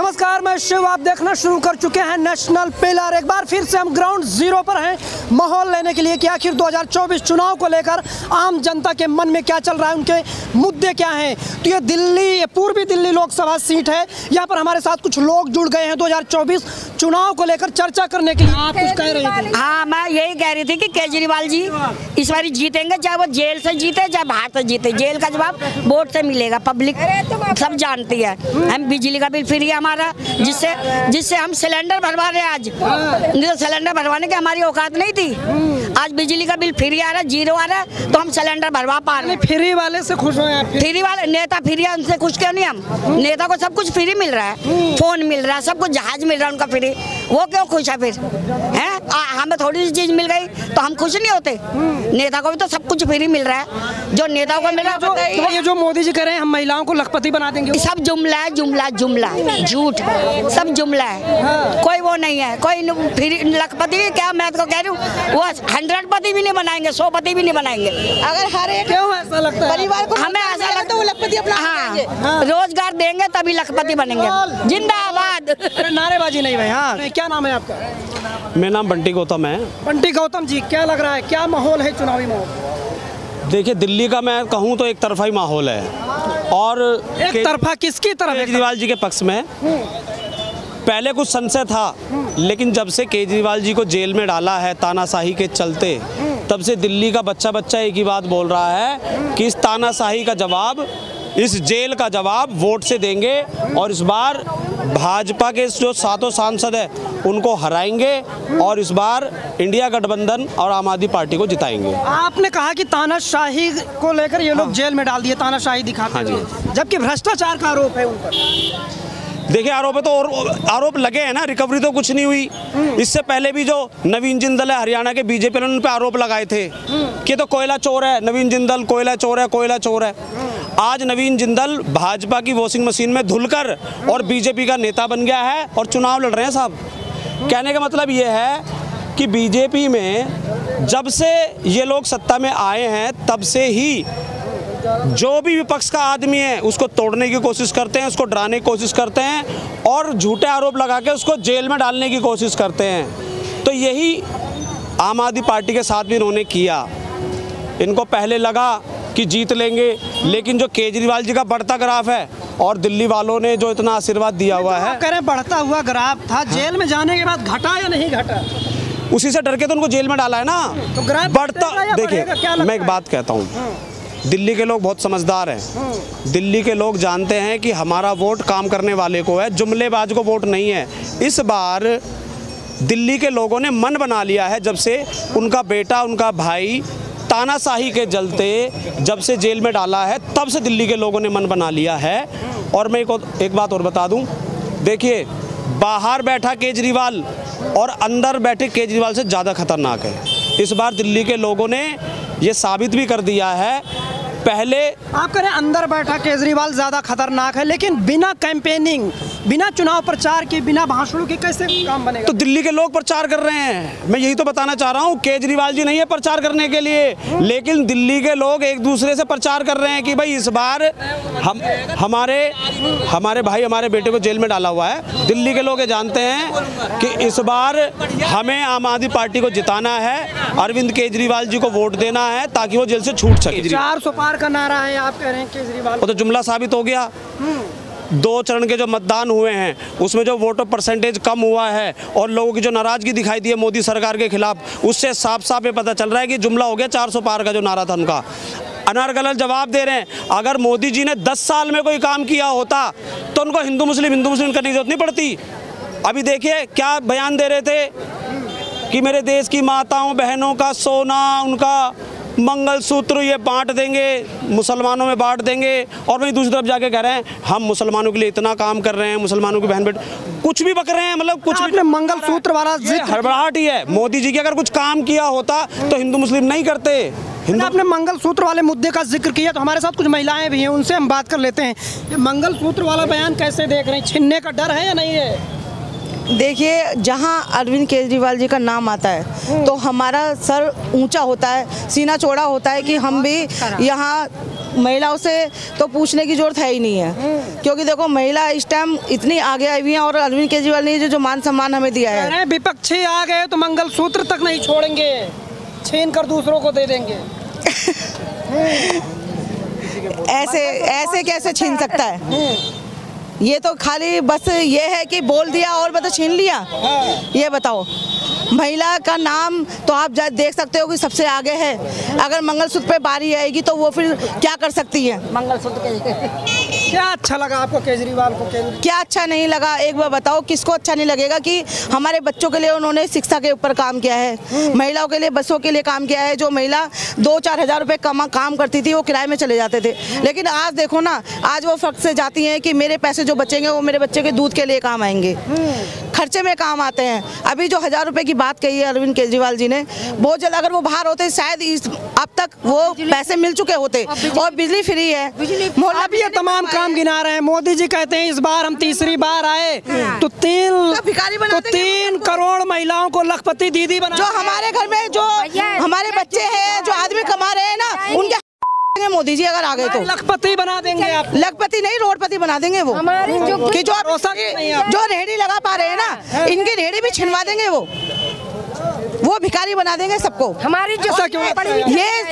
नमस्कार, मैं शिव। आप देखना शुरू कर चुके हैं नेशनल पिलर। एक बार फिर से हम ग्राउंड जीरो पर हैं माहौल लेने के लिए कि आखिर 2024 चुनाव को लेकर आम जनता के मन में क्या चल रहा है, उनके मुद्दे क्या हैं। तो ये दिल्ली, पूर्वी दिल्ली लोकसभा सीट है। यहाँ पर हमारे साथ कुछ लोग जुड़ गए हैं 2024 चुनाव को लेकर चर्चा करने के लिए। आप कुछ कह रही थी? हाँ, मैं यही कह रही थी कि केजरीवाल जी इस बार जीतेंगे, चाहे वो जेल से जीते चाहे बाहर से जीते। जेल का जवाब वोट से मिलेगा, पब्लिक सब जानती है। हम बिजली का बिल फ्री है हमारा, जिससे हम सिलेंडर भरवा रहे हैं। आज नहीं तो सिलेंडर भरवाने की हमारी औकात नहीं थी। आज बिजली का बिल फ्री आ रहा है, जीरो आ रहा है, तो हम सिलेंडर भरवा पा रहे हैं। फ्री वाले से खुश हो आप? फ्री वाले नेता फ्री है, उनसे खुश क्यों नहीं हम? नेता को सब कुछ फ्री मिल रहा है, फोन मिल रहा है, सब कुछ, जहाज मिल रहा है उनका फ्री, वो क्यों खुश है फिर? है हमें थोड़ी सी चीज मिल गई तो हम खुश नहीं होते? नेता को भी तो सब कुछ फ्री मिल रहा है, जो नेताओं को मिल रहा है। ये जो मोदी जी कह रहे हैं हम महिलाओं को लखपति बना देंगे, सब जुमला है, जुमला झूठ, सब जुमला है। कोई वो नहीं है, कोई फिर लखपति क्या, मैं तो कह रही हूँ वो 100 पति भी नहीं बनाएंगे, 100 पति भी नहीं बनाएंगे। अगर हर एक क्यों ऐसा लगता है परिवार को हमें ऐसा लगता है वो लखपति अपना हाँ, रोजगार देंगे तभी लखपति बनेंगे। जिंदाबाद। नारेबाजी नहीं भाई। हाँ, क्या नाम है आपका? मेरा नाम बंटी गौतम है। बंटी गौतम जी, क्या लग रहा है, क्या माहौल है चुनावी माहौल? देखिए, दिल्ली का मैं कहूँ तो एक तरफा ही माहौल है, और एक तरफा किसकी तरफ? केजरीवाल जी के पक्ष में। पहले कुछ संशय था, लेकिन जब से केजरीवाल जी को जेल में डाला है तानाशाही के चलते, तब से दिल्ली का बच्चा बच्चा एक ही बात बोल रहा है कि इस तानाशाही का जवाब, इस जेल का जवाब वोट से देंगे, और इस बार भाजपा के जो 7 सांसद हैं उनको हराएंगे, और इस बार इंडिया गठबंधन और आम आदमी पार्टी को जिताएंगे। आपने कहा कि तानाशाही को लेकर ये लोग जेल में डाल दिए, तानाशाही दिखाते हुए, जबकि भ्रष्टाचार का आरोप है उन पर। देखिए, आरोप है तो आरोप लगे हैं ना, रिकवरी तो कुछ नहीं हुई। इससे पहले भी जो नवीन जिंदल है हरियाणा के, बीजेपी ने उन पे आरोप लगाए थे कि तो कोयला चोर है नवीन जिंदल, कोयला चोर है, कोयला चोर है। आज नवीन जिंदल भाजपा की वॉशिंग मशीन में धुलकर और बीजेपी का नेता बन गया है और चुनाव लड़ रहे हैं साहब। कहने का मतलब ये है कि बीजेपी में जब से ये लोग सत्ता में आए हैं, तब से ही जो भी विपक्ष का आदमी है उसको तोड़ने की कोशिश करते हैं, उसको डराने की कोशिश करते हैं, और झूठे आरोप लगा के उसको जेल में डालने की कोशिश करते हैं। तो यही आम आदमी पार्टी के साथ भी इन्होंने किया। इनको पहले लगा कि जीत लेंगे, लेकिन जो केजरीवाल जी का बढ़ता ग्राफ है और दिल्ली वालों ने जो इतना आशीर्वाद दिया हुआ है, कह रहे हैं बढ़ता हुआ ग्राफ था, जेल में जाने के बाद घटा या नहीं घटा? उसी से डर के तो उनको जेल में डाला है ना। तो ग्राफ बढ़ता, देखिए मैं एक बात कहता हूँ, दिल्ली के लोग बहुत समझदार हैं। दिल्ली के लोग जानते हैं कि हमारा वोट काम करने वाले को है, जुमलेबाज को वोट नहीं है। इस बार दिल्ली के लोगों ने मन बना लिया है, जब से उनका बेटा, उनका भाई तानाशाही के चलते जब से जेल में डाला है, तब से दिल्ली के लोगों ने मन बना लिया है। और मैं एक बात और बता दूं, देखिए, बाहर बैठा केजरीवाल और अंदर बैठे केजरीवाल से ज़्यादा खतरनाक है। इस बार दिल्ली के लोगों ने ये साबित भी कर दिया है। पहले आप कह रहे हैं अंदर बैठा केजरीवाल ज़्यादा खतरनाक है, लेकिन बिना कैंपेनिंग, बिना चुनाव प्रचार के, बिना भाषणों के कैसे काम बनेगा? तो दिल्ली के लोग प्रचार कर रहे हैं। मैं यही तो बताना चाह रहा हूँ, केजरीवाल जी नहीं है प्रचार करने के लिए, लेकिन दिल्ली के लोग एक दूसरे से प्रचार कर रहे हैं कि भाई इस बार हमारे भाई, हमारे बेटे को जेल में डाला हुआ है। दिल्ली के लोग ये जानते हैं कि इस बार हमें आम आदमी पार्टी को जिताना है, अरविंद केजरीवाल जी को वोट देना है, ताकि वो जेल से छूट सके। 400 पार का नारा है, आप कह रहे हैं केजरीवाल, वो तो जुमला साबित हो गया। 2 चरण के जो मतदान हुए हैं उसमें जो वोटर परसेंटेज कम हुआ है और लोगों की जो नाराजगी दिखाई दी है मोदी सरकार के खिलाफ, उससे साफ साफ ये पता चल रहा है कि जुमला हो गया। 400 पार का जो नारा था उनका, अनारगलत जवाब दे रहे हैं। अगर मोदी जी ने 10 साल में कोई काम किया होता तो उनको हिंदू मुस्लिम करने की जरूरत नहीं पड़ती। अभी देखिए क्या बयान दे रहे थे कि मेरे देश की माताओं बहनों का सोना, उनका मंगलसूत्र ये बांट देंगे, मुसलमानों में बांट देंगे, और वहीं दूसरी तरफ जाके कह रहे हैं हम मुसलमानों के लिए इतना काम कर रहे हैं, मुसलमानों की बहन बेटे कुछ भी बक रहे हैं। मतलब कुछ भी मंगलसूत्र वाला हड़बड़ाहट ही है। मोदी जी की अगर कुछ काम किया होता तो हिंदू मुस्लिम नहीं करते। आपने मंगलसूत्र वाले मुद्दे का जिक्र किया, तो हमारे साथ कुछ महिलाएं भी हैं, उनसे हम बात कर लेते हैं। ये मंगलसूत्र वाला बयान कैसे देख रहे हैं? छीनने का डर है या नहीं है? देखिए, जहां अरविंद केजरीवाल जी का नाम आता है तो हमारा सर ऊंचा होता है, सीना चौड़ा होता है कि हम भी यहाँ महिलाओं से तो पूछने की जरूरत है ही नहीं है, क्योंकि देखो महिला इस टाइम इतनी आगे आई हुई हैं और अरविंद केजरीवाल ने जो मान सम्मान हमें दिया है। अरे विपक्षी आ गए तो मंगलसूत्र तक नहीं छोड़ेंगे, छीन कर दूसरों को दे देंगे। ऐसे कैसे छीन सकता है? ये तो खाली बस ये है कि बोल दिया और बता छीन लिया। ये बताओ, महिला का नाम तो आप देख सकते हो कि सबसे आगे है। अगर मंगलसूत्र पे बारी आएगी तो वो फिर क्या कर सकती है? मंगलसूत्र क्या अच्छा लगा आपको केजरीवाल को? क्या अच्छा नहीं लगा, एक बार बताओ, किसको अच्छा नहीं लगेगा कि हमारे बच्चों के लिए उन्होंने शिक्षा के ऊपर काम किया है, महिलाओं के लिए बसों के लिए काम किया है। जो महिला 2-4 हज़ार रुपये काम करती थी वो किराए में चले जाते थे, लेकिन आज देखो ना, आज वो फर्क से जाती हैं कि मेरे पैसे जो बचेंगे वो मेरे बच्चे के दूध के लिए काम आएंगे, खर्चे में काम आते हैं। अभी जो 1000 रुपये की बात कही है अरविंद केजरीवाल जी ने, बहुत जल्द अगर वो बाहर होते शायद अब तक वो पैसे मिल चुके होते। और बिजली फ्री है, अब ये तमाम काम गिना रहे हैं। मोदी जी कहते हैं इस बार हम तीसरी बार आए तो 3 करोड़ महिलाओं को लखपति दीदी बना। जो हमारे घर में जो हमारे बच्चे हैं, जो आदमी कमा रहे हैं ना, उनके मोदी जी अगर आ गए तो लखपति बना देंगे आप। लखपति नहीं, रोडपति बना देंगे वो। कि जो रेहड़ी लगा पा रहे हैं ना, इनकी रेहड़ी भी छिनवा देंगे वो भिखारी बना देंगे सबको। हमारी जो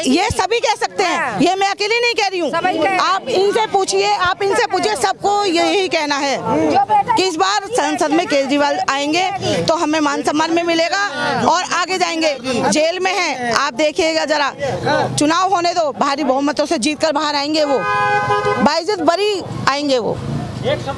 ये सभी कह सकते हैं, ये मैं अकेली नहीं कह रही हूँ। आप इनसे पूछिए, सबको यही कहना है कि इस बार संसद में केजरीवाल आएंगे तो हमें मान सम्मान में मिलेगा और आगे जाएंगे। जेल में हैं, आप देखिएगा जरा, चुनाव होने दो, भारी बहुमतों से जीत कर बाहर आएंगे वो, बाइज्जत बरी आएंगे वो।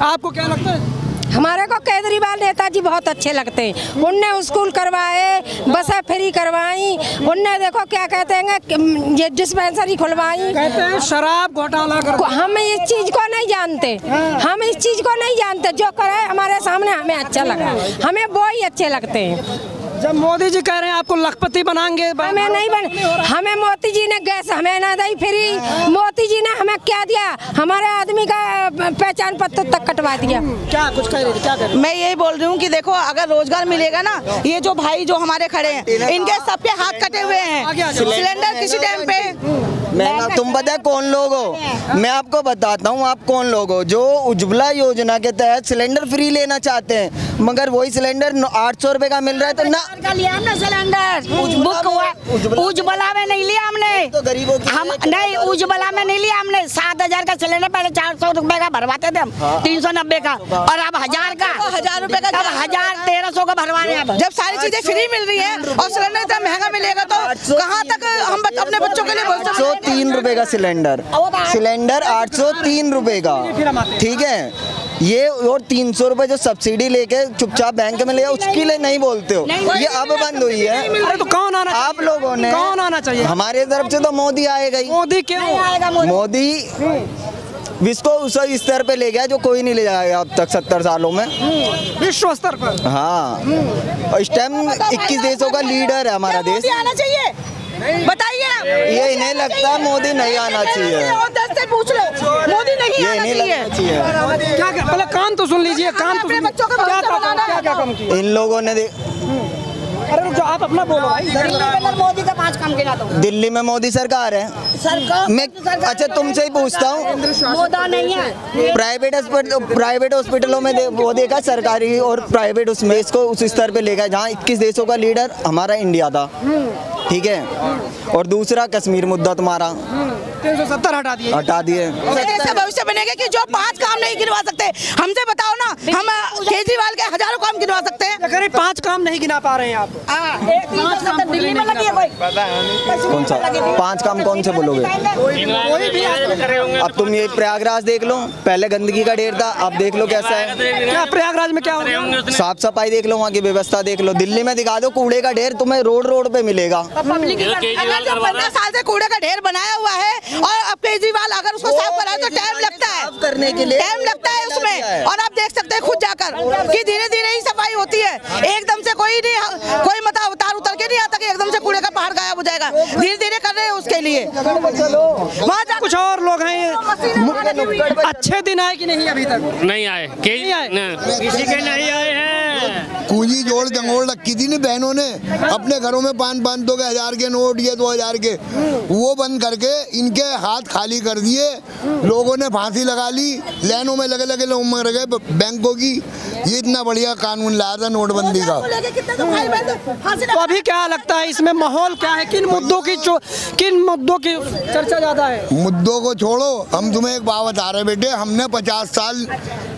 आपको क्या लगता है? हमारे को केजरीवाल नेताजी बहुत अच्छे लगते हैं। उनने स्कूल करवाए, बसें फ्री करवाई, उनने देखो क्या कहते हैं ये डिस्पेंसरी खुलवाई। कहते हैं शराब घोटाला कर। हम इस चीज को नहीं जानते, हम इस चीज को नहीं जानते। जो करे हमारे सामने हमें अच्छा लगा, हमें वो ही अच्छे लगते हैं। जब मोदी जी कह रहे हैं आपको लखपति बनाएंगे, हमें नहीं हमें मोदी जी ने गैस हमें ना दी फ्री, मोदी जी ने हमें क्या दिया, हमारे आदमी का पहचान पत्र तक कटवा दिया। क्या कुछ कह रही थी? क्या कर? मैं यही बोल रही हूँ कि देखो, अगर रोजगार मिलेगा ना, ये जो भाई जो हमारे खड़े हैं, इनके सबके हाथ कटे हुए हैं। सिलेंडर किसी टाइम पे तुम पता है कौन लोग हो? मैं आपको बताता हूँ आप कौन लोग हो। जो उज्ज्वला योजना के तहत सिलेंडर फ्री लेना चाहते हैं, मगर वही सिलेंडर 800 रुपए का मिल रहा है तो ना लिया हमने सिलेंडर बुक हुआ। उज्ज्वला में नहीं लिया हमने, तो गरीबों की हम नहीं, उज्ज्वला में नहीं लिया हमने। 7000 का सिलेंडर पहले 400 रुपए का भरवाते थे हम, 390 का, और अब 1000 का, 1000 रुपए का, अब 1300 का भरवा रहे हैं। जब सारी चीजें फ्री मिल रही है और सिलेंडर इतना महंगा मिलेगा तो कहाँ तक हम अपने बच्चों के लिए बोल सकते हैं? 803 रुपए का सिलेंडर 803 रुपए का, ठीक है। ये और 300 रुपए जो सब्सिडी लेके चुपचाप बैंक में ले, उसके लिए नहीं बोलते हो। ये अब बंद हुई है। अरे तो कौन आना? आप लोगों ने। कौन आना चाहिए? हमारे तरफ से तो मोदी आएगा ही। मोदी क्यों आएगा? मोदी विश्व को उस स्तर पे ले गया जो कोई नहीं ले जाएगा अब तक 70 सालों में, विश्व स्तर पर। हाँ, और इस टाइम 21 देशों का लीडर है हमारा देश। आना चाहिए, बताइए। ये इन्हें लगता है मोदी नहीं आना चाहिए। 10 से पूछ लो, मोदी नहीं आना चाहिए। क्या पहले काम तो सुन लीजिए, काम तो अपने बच्चों का क्या काम किया इन लोगों ने। अरे रुक जाओ, आप अपना बोलो भाई। मोदी का 5 काम गिना दो। दिल्ली में मोदी सरकार है। मैं अच्छा तुमसे ही पूछता हूँ, मोदा नहीं है। प्राइवेट हॉस्पिटलों में वो देखा, सरकारी और प्राइवेट, उसमें इसको उस स्तर पे लेगा जहाँ 21 देशों का लीडर हमारा इंडिया था, ठीक है। और दूसरा कश्मीर मुद्दा तुम्हारा 370 हटा दिए। ऐसा भविष्य बनेगा कि जो 5 काम नहीं गिनवा सकते, हमसे बताओ ना। हम केजरीवाल के हजारों काम गिनवा सकते हैं, अगर 5 काम नहीं गिना पा रहे हैं आप। दिल्ली में लगी है कोई। कौन सा 5 काम कौन से बोलोगे? अब तुम ये प्रयागराज देख लो, पहले गंदगी का ढेर था, अब देख लो कैसा है। क्या प्रयागराज में क्या हो रहा है? साफ सफाई देख लो, वहाँ की व्यवस्था देख लो। दिल्ली में दिखा दो कूड़े का ढेर, तुम्हें रोड पे मिलेगा। 15 साल से कूड़े का ढेर बनाया हुआ है और अब केजरीवाल अगर उसको साफ कराए तो टाइम लगता है, करने के लिए टाइम लगता है उसमें। और आप देख सकते हैं खुद जाकर कि धीरे धीरे ही सफाई होती है, एकदम से कोई मतलब उतार के नहीं आता कि एकदम से कूड़े का पहाड़ गायब हो जाएगा। धीरे धीरे कर रहे हैं उसके लिए। वहाँ कुछ और लोग हैं, अच्छे दिन आए कि नहीं? अभी तक नहीं आए, किसी के नहीं आए हैं। कुंजी जोड़ जंगोड़ रखी थी ना बहनों ने अपने घरों में 500 के 1000 के नोट, ये 2000 के, वो बंद करके इनके हाथ खाली कर दिए। लोगों ने फांसी लगा ली, लाइनों में लगे लगे लोग मर गए बैंकों की। ये इतना बढ़िया कानून लाया था नोटबंदी का। तो अभी क्या लगता है इसमें माहौल क्या है, किन मुद्दों की चर्चा ज्यादा है? मुद्दों को छोड़ो, हम तुम्हें एक बात बता रहे बेटे, हमने 50 साल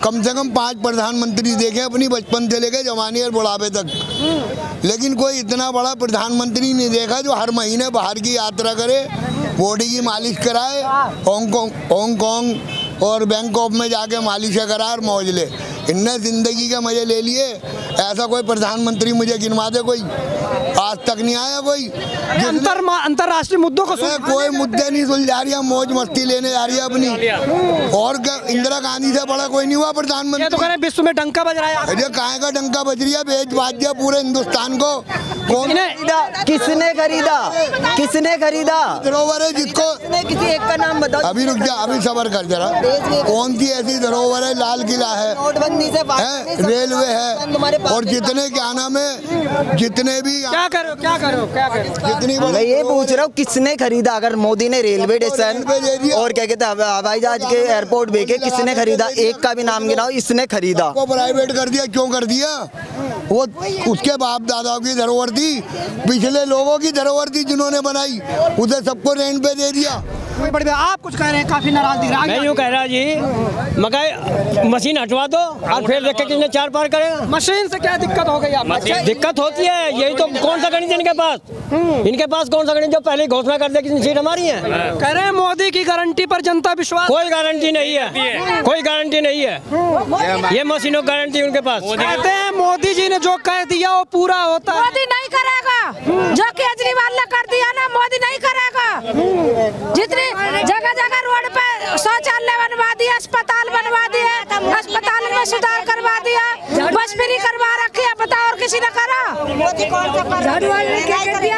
कम से कम 5 प्रधानमंत्री देखे अपनी बचपन से लेके जवानी और बुढ़ापे तक, लेकिन कोई इतना बड़ा प्रधानमंत्री नहीं देखा जो हर महीने बाहर की यात्रा करे, बॉडी की मालिश कराए, हांगकांग और बैंकॉक में जाके मालिश कराए और मौज ले। इनने जिंदगी के मजे ले लिए। ऐसा कोई प्रधानमंत्री मुझे गिनवा दे, कोई आज तक नहीं आया कोई। अंतरराष्ट्रीय मुद्दों को कोई मुद्दे नहीं सुलझा रही है, मौज मस्ती लेने जा रही है अपनी। और इंदिरा गांधी से बड़ा कोई नहीं हुआ प्रधानमंत्री। तो कह रहे विश्व में डंका बज रहा है। अरे काहे का डंका बज रही है, बेच बाज दिया पूरे हिंदुस्तान को। कौन किसने खरीदा? किसने खरीदा? धरोहर है जिसको किसी एक का नाम बताओ। अभी रुक जा, अभी सबर कर जरा। कौन सी ऐसी धरोहर है? लाल किला है, रेलवे है, और जितने क्या नाम है, जितने भी क्या करो जितनी मैं ये पूछ रहा हूँ किसने खरीदा? अगर मोदी ने रेलवे स्टेशन और क्या कहते हैं हवाई जहाज के एयरपोर्ट बेचे, किसने खरीदा? एक का भी नाम गिनाओ इसने खरीदा। को प्राइवेट कर दिया, क्यों कर दिया? वो उसके बाप दादाओं की धरोहर थी, पिछले लोगों की धरोहर थी जिन्होंने बनाई, उसे सबको रेंट पे दे दिया। आप कुछ कह रहे हैं, काफी नाराज दिख रहा है। मैं यूँ कह रहा जी, मगर मशीन हटवा दो और फिर देख के किसने चार पार करेगा। मशीन से क्या दिक्कत हो गई आपको? दिक्कत होती है, यही तो कौन सा गणित इनके पास कौन सा गणित जो पहले घोषणा कर दे कितनी सीट हमारी है। कह रहे हैं मोदी की गारंटी पर जनता विश्वास। कोई गारंटी नहीं है, कोई गारंटी नहीं है, ये मशीनों की गारंटी उनके पास। कहते हैं मोदी जी ने जो कह दिया वो पूरा होता है। मोदी नहीं करेगा, जो केजरीवाल ने कर दिया ना मोदी नहीं करेगा। जितनी जगह जगह रोड पे शौचालय बनवा दिया, अस्पताल बनवा दिया, अस्पताल में सुधार करवा दिया, बस फ्री करवा रखी है, बताओ और किसी ने करा? झाड़ू वाले ने क्या कर दिया?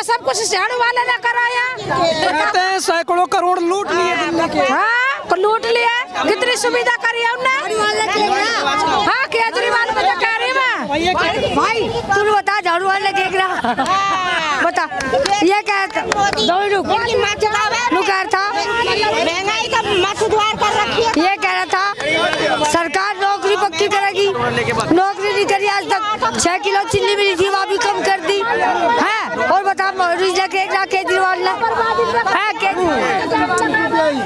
सब कुछ झाड़ू वाले ने कराया। कहते हैं सैकड़ों करोड़ लूट लिए दिल्ली के। हाँ लूट लिया, कितनी सुविधा करी है उन्होंने। हाँ केजरीवाल को कह रही मैं भाई तू बता झाड़ू वाले देख रहा बता ये क्या था? महंगाई का मत सुधार कर रखी है। ये कह रहा था सरकार नौकरी पक्की करेगी, नौकरी नहीं करी आज तक। 6 किलो चीनी मिली थी वो भी कम कर दी है। और बता केजरीवाल ने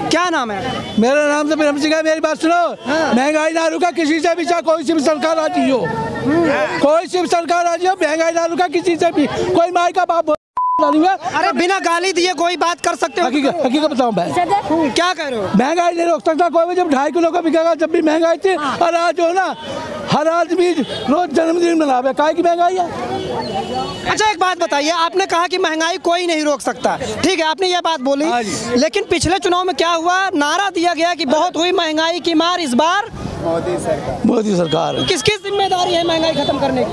क्या नाम है? मेरा नाम तो ब्रह्म सिंह है। मेरी बात सुनो, महंगाई ना रुका किसी से भी, चाहे कोई सी भी सरकार आ जी हो, कोई सी भी सरकार आ जी हो, महंगाई ना रुका किसी से भी। कोई माई का बाप अरे बिना गाली दिए कोई बात कर सकते हो? हकीकत बताऊं मैं क्या कह रहे हो? महंगाई नहीं रोक सकता कोई भी। जब 2.5 किलो का बिकेगा जब भी महंगाई थी, और आज जो ना हर आदमी रोज जन्मदिन मनावे, काहे की महंगाई है। अच्छा एक बात बताइए, आपने कहा कि महंगाई कोई नहीं रोक सकता, ठीक है आपने ये बात बोली, लेकिन पिछले चुनाव में क्या हुआ? नारा दिया गया कि बहुत हुई महंगाई की मार, इस बार मोदी सरकार। किसकी जिम्मेदारी है महंगाई खत्म करने की?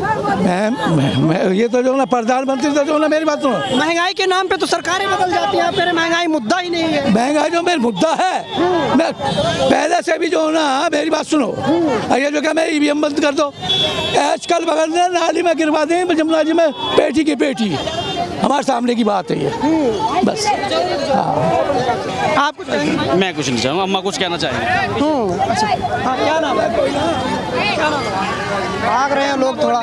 मैं ये तो जो ना प्रधानमंत्री तो जो ना, मेरी बात सुनो, महंगाई के नाम पे तो सरकारें बदल जाती हैं, आप कह रहे महंगाई मुद्दा ही नहीं है। महंगाई जो मेरा मुद्दा है, मैं पहले से भी जो ना, मेरी बात सुनो, ये जो क्या मैं EVM बंद कर दो, आजकल बगल में नाली में गिरवा दें जमुना जी में पेटी की पेटी, हमारे सामने की बात है ये बस। आप कुछ कहेंगे? मैं कुछ नहीं चाहूँगा, अम्मा कुछ कहना चाहेंगे। अच्छा क्या नाम है? भाग रहे हैं लोग थोड़ा।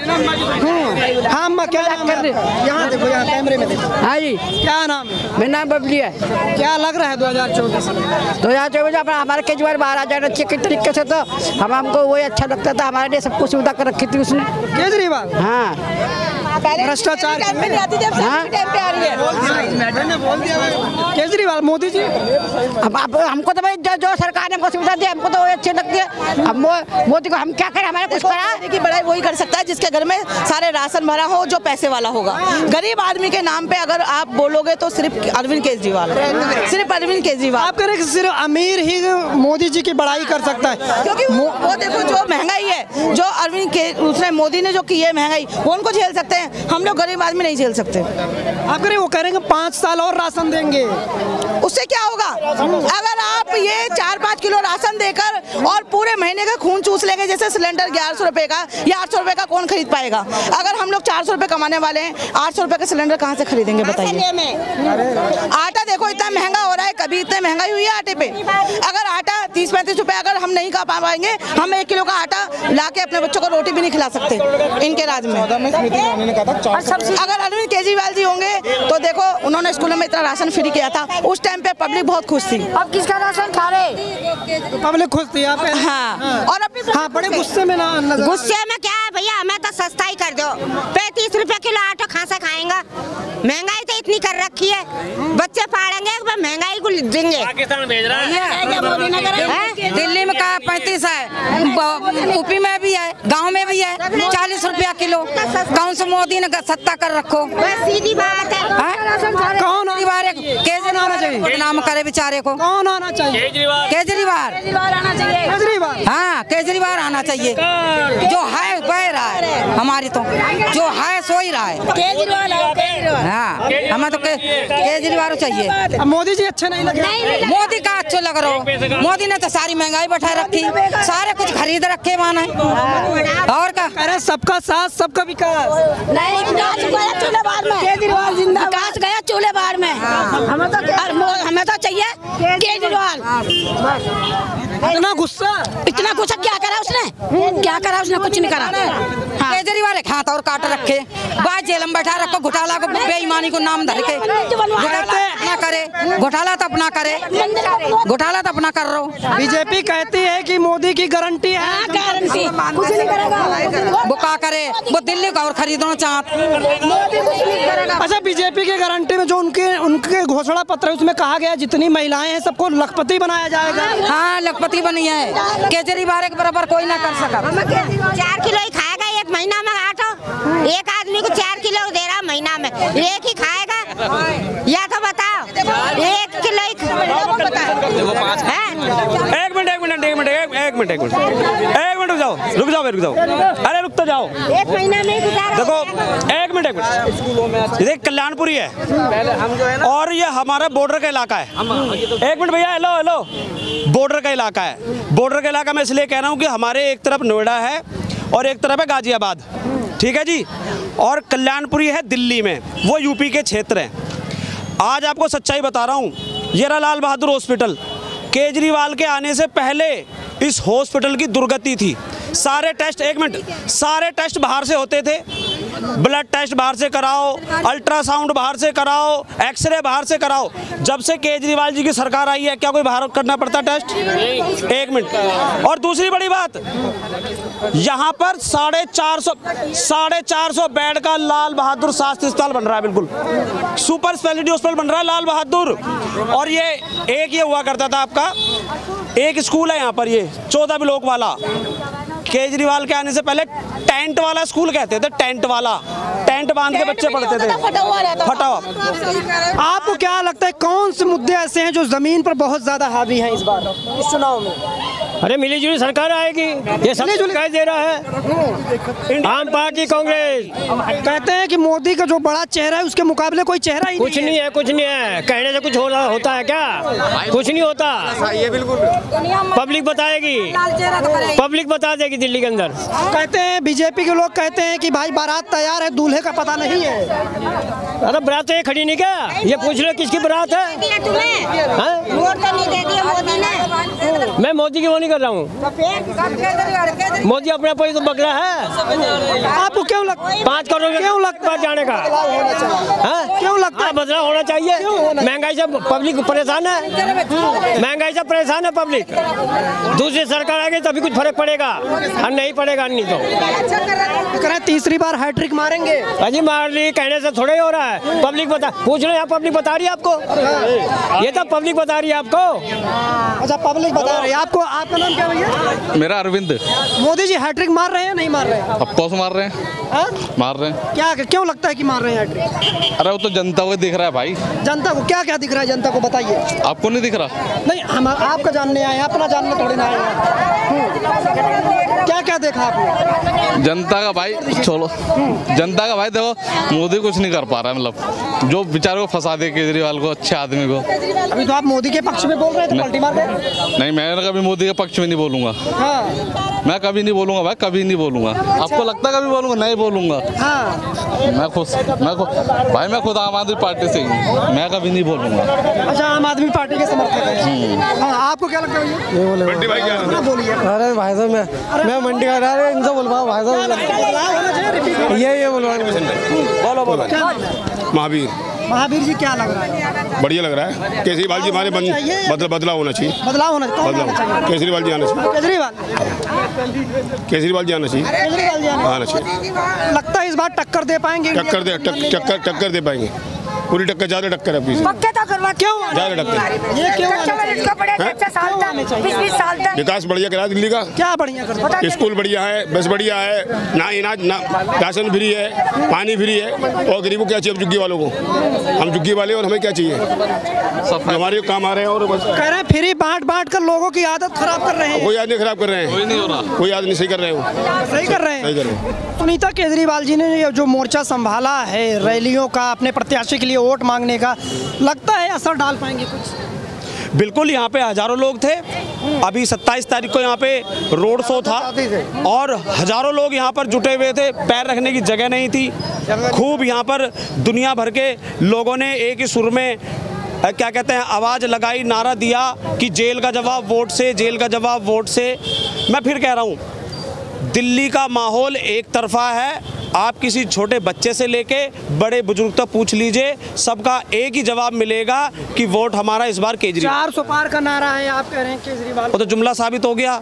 हाँ अम्मा क्या नाम है? यहाँ देखो, यहाँ कैमरे में देखो। हाँ जी क्या नाम है? मेरा नाम बबली है। क्या लग रहा है 2024 अपना हमारे केजरीवाल बाहर आ जाना अच्छे तरीके से, तो हमको वही अच्छा लगता था। हमारे लिए सब कुछ सुविधा कर रखी थी उसने। केजरीवाल हाँ भ्रष्टाचार केजरीवाल मोदी जी हमको तो भाई जो सरकार ने हमको सुविधा दी हमको तो वही अच्छी लगती है। अब मोदी को हम क्या करें, हमारे कुछ करा की बड़ाई वही कर सकता है जिसके घर में सारे राशन भरा हो, जो जो पैसे वाला होगा। गरीब आदमी के नाम पे अगर आप बोलोगे तो सिर्फ अरविंद केजरीवाल, सिर्फ अरविंद केजरीवाल। आप कह रहे हैं कि सिर्फ अमीर ही मोदी जी की बड़ाई कर सकता है, क्योंकि वो देखो जो महंगाई है, जो अरविंद के उसने मोदी ने जो की है महंगाई, वो उनको झेल सकते हैं, हम लोग गरीब आदमी नहीं झेल सकते। आप कह रहे हैं वो करेंगे 5 साल और राशन देंगे, उससे क्या होगा? अगर आप ये 4-5 किलो राशन देकर और पूरे महीने का खून चूस लेंगे, जैसे सिलेंडर 1100 रुपए का या 800 रुपए का कौन खरीद पाएगा? अगर हम लोग 400 रुपए कमाने वाले हैं, 800 रुपए का सिलेंडर कहाँ से खरीदेंगे बताइए? आटा देखो इतना महंगा हो रहा है, कभी इतनी महंगाई हुई है आटे पे? अगर आटा 30-35 रुपए अगर हम नहीं खा पाएंगे, हम 1 किलो का आटा ला के अपने बच्चों को रोटी भी नहीं खिला सकते इनके राज में। अगर अरविंद केजरीवाल जी होंगे तो देखो उन्होंने स्कूलों में इतना राशन फ्री किया था, उस टाइम पे पब्लिक बहुत खुश थी। अब किसका राशन खा रहे? पब्लिक खुश थी। आप हाँ, और अभी हाँ बड़े गुस्से में ना, गुस्से में क्या है भैया, हमें तो सस्ता ही कर दो। 35 रुपए किलो आटा कहाँ से खाएंगा? महंगाई तो इतनी कर रखी है, बच्चे पालेंगे महंगाई को देंगे। पाकिस्तान भेज रहा है, दिल्ली में कहा 35 है, यूपी में भी है, गांव में भी है 40 रुपया किलो। कौन से मोदी ने सत्ता कर रखो? सीधी बात है। कौन केजरीवाल आना चाहिए, नाम करे बेचारे को। कौन आना चाहिए? केजरीवाल आना चाहिए। केजरीवाल, हाँ केजरीवाल आना चाहिए। जो है वह रहा है, हमारी तो जो है सो ही रहा है। केजरीवाल हाँ, हमें तो केजरीवाल चाहिए। अब मोदी जी अच्छे नहीं लगे? मोदी का अच्छो लग रहा हो? मोदी ने तो सारी महंगाई बैठा रखी, सारे कुछ खरीद रखे माना और का। अरे सबका साथ सबका विकास। नहीं, चूल्हे बार में केजरीवाल जिंदाबाद। विकास गया चूल्हे बार में। हमें तो चाहिए केजरीवाल। इतना गुस्सा क्या करा उसने? क्या करा उसने? कुछ नहीं करा। केजरीवाल खाता और काट रखे, बाद जेल में बैठा रखो, घोटाला को बेईमानी को नाम धर के। अपना करे घोटाला तो अपना करे, घोटाला तो अपना कर रहा हूँ। बीजेपी कहती है कि मोदी की गारंटी है, गारंटी कुछ नहीं करेगा। वो क्या करे? वो दिल्ली का और खरीदना चाहते। अच्छा, बीजेपी के गारंटी में जो उनके घोषणा पत्र है उसमें कहा गया जितनी महिलाएं हैं सबको लखपति बनाया जाएगा। हाँ लखपति बनी है, केजरीवाल के बराबर कोई ना कर सका। 4 किलो ही खाएगा एक महीना में आटा, एक आदमी को 4 किलो दे रहा महीना में, एक ही खाएगा? या तो बताओ, 1 किलो ही एक मिनट रुक जाओ। अरे रुक तो जाओ, एक महीना में देखो एक मिनट। ये कल्याणपुरी है और ये हमारा बॉर्डर का इलाका है। एक मिनट भैया, हेलो, बॉर्डर का इलाका है। बॉर्डर का इलाका मैं इसलिए कह रहा हूँ कि हमारे एक तरफ नोएडा है और एक तरफ है गाजियाबाद, ठीक है जी, और कल्याणपुरी है दिल्ली में, वो यूपी के क्षेत्र हैं। आज आपको सच्चाई बता रहा हूँ, ये रहा लाल बहादुर हॉस्पिटल। केजरीवाल के आने से पहले इस हॉस्पिटल की दुर्गति थी। सारे टेस्ट, एक मिनट, सारे टेस्ट बाहर से होते थे। ब्लड टेस्ट बाहर से कराओ, अल्ट्रासाउंड बाहर से कराओ, एक्सरे बाहर से कराओ। जब से केजरीवाल जी की सरकार आई है क्या कोई बाहर करना पड़ता टेस्ट? एक मिनट। और दूसरी बड़ी बात, यहाँ पर 450 बेड का लाल बहादुर शास्त्री अस्पताल बन रहा है, बिल्कुल सुपर स्पेशलिटी हॉस्पिटल बन रहा है लाल बहादुर। और ये एक ये हुआ करता था आपका, एक स्कूल है यहाँ पर, ये 14 ब्लॉक वाला। केजरीवाल के आने से पहले टेंट वाला स्कूल कहते थे, टेंट वाला, टेंट बांध के बच्चे पढ़ते थे, फटा हुआ। आपको क्या लगता है कौन से मुद्दे ऐसे हैं जो जमीन पर बहुत ज्यादा हावी हैं इस बार इस चुनाव में? अरे मिली जुली सरकार आएगी, ये सब दिखाई दे रहा है। आम पार्टी कांग्रेस कहते हैं कि मोदी का जो बड़ा चेहरा है उसके मुकाबले कोई चेहरा ही कुछ नहीं है, कुछ नहीं है। कहने से कुछ होता है क्या? कुछ नहीं होता, ये बिल्कुल पब्लिक बताएगी, पब्लिक बता देगी दिल्ली के अंदर। कहते हैं बीजेपी के लोग कहते हैं कि भाई बारात तैयार है, दूल्हे का पता नहीं है। अरे बारात तो ये खड़ी नहीं क्या? ये पूछ लो किसकी बारात है? मैं मोदी की वो नहीं कर रहा हूँ, मोदी अपने आप ही तो बकरा है। आपको क्यों लगता है 5 करोड़ क्यों लगता है जाने का? क्यों लगता है बदलाव होना चाहिए? महंगाई से पब्लिक परेशान है, महंगाई से परेशान है पब्लिक। दूसरी सरकार आ गई तभी कुछ फर्क पड़ेगा, और नहीं पड़ेगा नहीं तो। करें तीसरी बार हैट्रिक मारेंगे? अजी मार ली, कहने से थोड़ा ही हो रहा है। पब्लिक बता, पूछ रहे हैं, पब्लिक बता रही है आपको, ये तो पब्लिक बता रही है आपको। अच्छा, पब्लिक बता रही रही है। आपको, आपका नाम क्या भैया? मेरा अरविंद। मोदी जी हैट्रिक मार रहे हैं या नहीं मार रहे हैं? अब कौन मार रहे हैं? मार रहे हैं। क्या, क्यों लगता है कि मार रहे हैं हैट्रिक? अरे वो तो जनता को दिख रहा है भाई। जनता को क्या क्या दिख रहा है? जनता को बताइए। आपको नहीं दिख रहा? नहीं, हम आपका जानने आए हैं, अपना जानने थोड़ी ना आए हैं। क्या क्या देखा आपने? जनता का भाई छोड़ो, जनता का भाई देखो मोदी कुछ नहीं कर पा रहा है, मतलब जो बेचारे को फंसा दे केजरीवाल को, अच्छे आदमी को। अभी तो आप मोदी के पक्ष में बोल रहे थे, पलटी मार गए। नहीं, मैं कभी मोदी के पक्ष में नहीं बोलूंगा। हाँ। मैं कभी नहीं बोलूंगा भाई, कभी नहीं बोलूंगा। आपको लगता है कभी बोलूंगा? नहीं बोलूंगा। हाँ। मैं खुद आम आदमी पार्टी से ही हूँ, मैं कभी नहीं बोलूंगा। अच्छा, आम आदमी पार्टी के समर्थक हैं। हाँ, आपको क्या लगता है भैया? बोलिए। अरे भाई साहब मैं मंडी का रहा, इनसे बोलवाओ भाई साहब, ये बोलो बोलो। महावीर। महावीर जी, क्या लग रहा है? बढ़िया लग रहा है। केजरीवाल जी हमारे बदलाव होना चाहिए। बदलाव होना चाहिए। केजरीवाल जी आना चाहिए। केजरीवाल जी आना चाहिए। आना चाहिए। लगता है इस बार टक्कर दे पाएंगे? टक्कर दे पाएंगे। पूरी टक्कर, ज्यादा टक्कर है। क्यों ज्यादा टक्कर? ये क्यों? विकास बढ़िया करा दिल्ली का। क्या बढ़िया कर? स्कूल बढ़िया है, बस बढ़िया है, ना इनाज ना राशन फ्री है, पानी फ्री है। और गरीबों को क्या चाहिए? झुग्गी वालों को, हम झुग्गी वाले और हमें क्या चाहिए? हमारे काम आ रहे हैं। और बस कह रहे हैं फ्री बांट कर लोगों की आदत खराब कर रहे हैं। कोई आदमी खराब कर रहे हैं? कोई नहीं हो रहा। कोई आदमी सही कर रहे हो? सही कर रहे हैं। सुनीता केजरीवाल जी ने जो मोर्चा संभाला है रैलियों का, अपने प्रत्याशी के लिए वोट मांगने का, लगता है असर डाल पाएंगे कुछ? बिल्कुल, यहाँ पे हजारों लोग थे। अभी 27 तारीख को यहाँ पे रोड शो था और हजारों लोग यहाँ पर जुटे हुए थे। पैर रखने की जगह नहीं थी। खूब यहाँ पर दुनिया भर के लोगों ने एक ही सुर में क्या कहते हैं आवाज़ लगाई, नारा दिया कि जेल का जवाब वोट से, जेल का जवाब वोट से। मैं फिर कह रहा हूँ, दिल्ली का माहौल एक तरफा है। आप किसी छोटे बच्चे से लेके बड़े बुजुर्ग तक पूछ लीजिए, सबका एक ही जवाब मिलेगा कि वोट हमारा इस बार केजरीवाल। 400 पार का नारा है, आप कह रहे हैं केजरीवाल। वो तो जुमला साबित हो गया।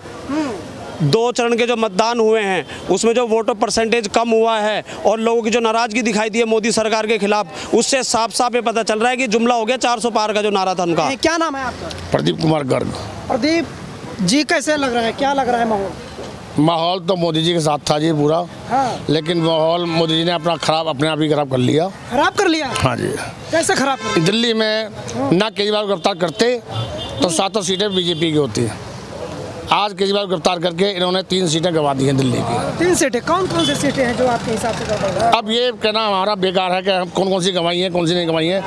2 चरण के जो मतदान हुए हैं उसमें जो वोटर परसेंटेज कम हुआ है और लोगों की जो नाराजगी दिखाई दी है मोदी सरकार के खिलाफ, उससे साफ साफ ये पता चल रहा है कि जुमला हो गया 400 पार का जो नारा था उनका। क्या नाम है आपका? प्रदीप कुमार गर्ग। प्रदीप जी, कैसे लग रहा है, क्या लग रहा है माहौल? माहौल तो मोदी जी के साथ था जी पूरा। हाँ। लेकिन माहौल मोदी जी ने अपने आप ही खराब कर लिया। खराब कर लिया? हाँ जी। कैसे खराब कर लिया? दिल्ली में ना केजरीवाल गिरफ्तार करते तो 7 सीटें बीजेपी की होती है। आज केजरीवाल गिरफ्तार करके इन्होंने 3 सीटें गंवा दी हैं दिल्ली की। 3 सीटें? कौन कौन सी सीटें हैं जो आपके हिसाब से गंवाई हैं? अब ये कहना हमारा बेकार है कि हम कौन सी गंवाई हैं, कौन सी नहीं गंवाई हैं।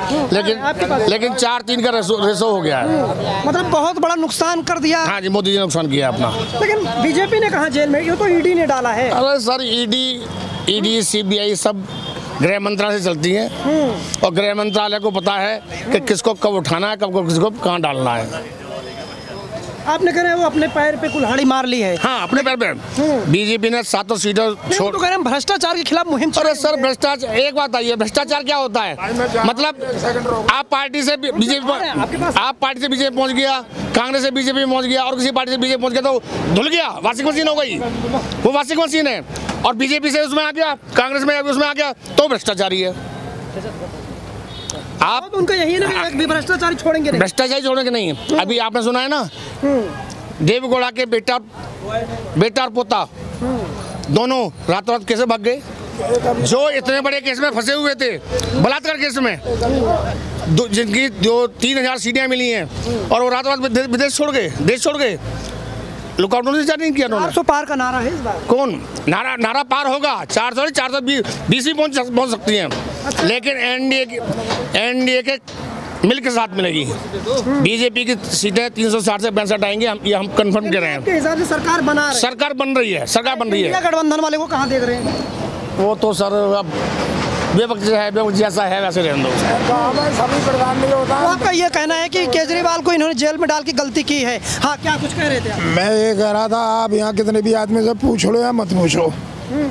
लेकिन 4-3 का रेसो हो गया है। मतलब बहुत बड़ा नुकसान कर दिया। हाँ जी, मोदी जी ने नुकसान किया अपना। लेकिन बीजेपी ने कहा जेल में, ये तो ईडी ने डाला है। अरे सर, ईडी CBI सब गृह मंत्रालय से चलती हैं और गृह मंत्रालय को पता है कि किसको कब उठाना है, कब किसको कहाँ डालना है। आपने कह रहे हो अपने पैर पे कुल्हाड़ी मार ली है। हाँ, अपने पैर पे। बीजेपी ने 7 सीटें छोड़। तो कह रहे हैं भ्रष्टाचार के खिलाफ मुहिम। अरे सर, भ्रष्टाचार, एक बात आइए, भ्रष्टाचार क्या होता है? मतलब आप पार्टी से बीजेपी पहुंच गया, कांग्रेस से बीजेपी पहुंच गया और किसी पार्टी से बीजेपी पहुंच गया तो धुल गया, वॉशिंग मशीन हो गई। वो वॉशिंग मशीन है। और बीजेपी से उसमें आ गया, कांग्रेस में उसमें आ गया तो भ्रष्टाचारी है। आप उनका यही है ना कि भ्रष्टाचारी छोड़ेंगे नहीं। भ्रष्टाचारी छोड़ेंगे नहीं। अभी आपने सुना है ना, देवगौड़ा के बेटा और पोता दोनों रातों रात कैसे भाग गए, जो इतने बड़े केस में फंसे हुए थे, बलात्कार केस में, जिनकी जो 3000 सीटें मिली हैं और वो रातों रात विदेश छोड़ गए, देश छोड़ गए। लुकआउट नोटिस जारी नहीं किया उन्होंने। 400 पार का नारा है इस बार। कौन नारा पार होगा? 420 भी पहुंच सकती हैं। लेकिन एनडीए के मिल के साथ मिलेगी। बीजेपी की सीटें 360 से 65 आएंगे, हम कंफर्म कर रहे हैं। आपके हिसाब से सरकार बन रही है। गठबंधन वाले को कहाँ देख रहे हैं? वो तो सर अब बेवक्त जैसा है वैसे रहने दो। आपका ये कहना है कि केजरीवाल को इन्होंने जेल में डाल के गलती की है। हाँ, क्या कुछ कह रहे थे आप? मैं ये कह रहा था, आप यहाँ कितने भी आदमी से पूछ लो या मत पूछो,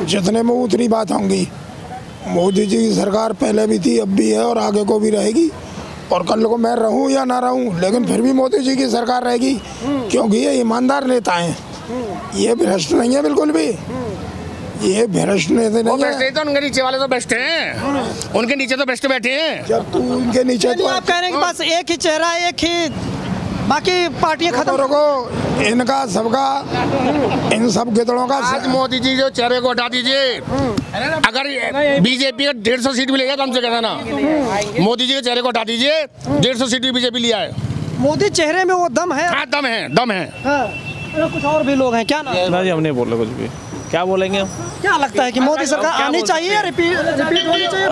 जितने में उतनी बात होंगी। मोदी जी की सरकार पहले भी थी, अब भी है और आगे को भी रहेगी। और कल को मैं रहूं या ना रहूं, लेकिन फिर भी मोदी जी की सरकार रहेगी, क्योंकि ये ईमानदार नेता हैं। ये भ्रष्ट नहीं है बिल्कुल भी। ये भ्रष्ट नेता नहीं है। तो उनके नीचे वाले तो बेस्ट हैं, उनके नीचे तो बेस्ट बैठे हैं। जब तू उनके नीचे तो आप कह रहे हैं कि बस एक ही चेहरा, एक ही, बाकी पार्टियां खत्म। इनका सबका इन सब गिदड़ों का आज मोदी जी जो चेहरे को हटा दीजिए, अगर बीजेपी का 150 सीट मिलेगा तो हमसे कहना ना, मोदी जी के चेहरे को हटा दीजिए, 150 सीट भी बीजेपी लिया है। मोदी चेहरे में वो दम है। हाँ, दम है, दम है। हाँ। कुछ और भी लोग हैं, क्या नाम? ना जी, हम नहीं बोल रहे कुछ भी, क्या बोलेंगे हम? क्या लगता है कि मोदी सरकार आनी चाहिए या रिपीट होनी चाहिए?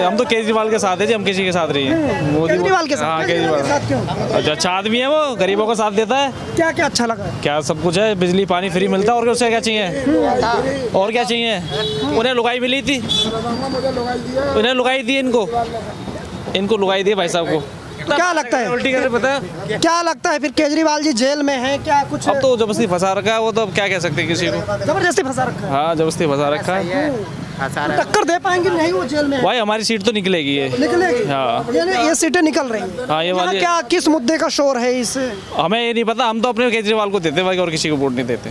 हम तो केजरीवाल के साथ है जी, हम किसी के साथ नहीं है। मोदी केजरीवाल के साथ? हाँ, केजरीवाल क्यों? अच्छा आदमी है वो, गरीबों का साथ देता है। क्या क्या अच्छा लगा? क्या सब कुछ है, बिजली पानी फ्री मिलता है, और उससे क्या चाहिए? और क्या चाहिए? उन्हें लुगाई मिली थी, उन्हें लुगाई दी, इनको लुगाई दी भाई साहब को। क्या लगता है उल्टी करके पता है क्या लगता है फिर केजरीवाल जी जेल में हैं, क्या कुछ? अब तो जबरदस्ती फंसा रखा है वो, तो अब क्या कह सकते हैं किसी को? जबरदस्ती फंसा रखा है। हाँ, जबरदस्ती फंसा रखा है। तो टक्कर दे पाएंगे नहीं वो जेल में? भाई हमारी सीट तो निकलेगी ये। निकलेगी? हाँ, ये सीटें निकल रही हैं। हाँ, ये वाली। क्या किस मुद्दे का शोर है इस? हमें ये नहीं पता, हम तो अपने केजरीवाल को देते भाई, और किसी को वोट नहीं देते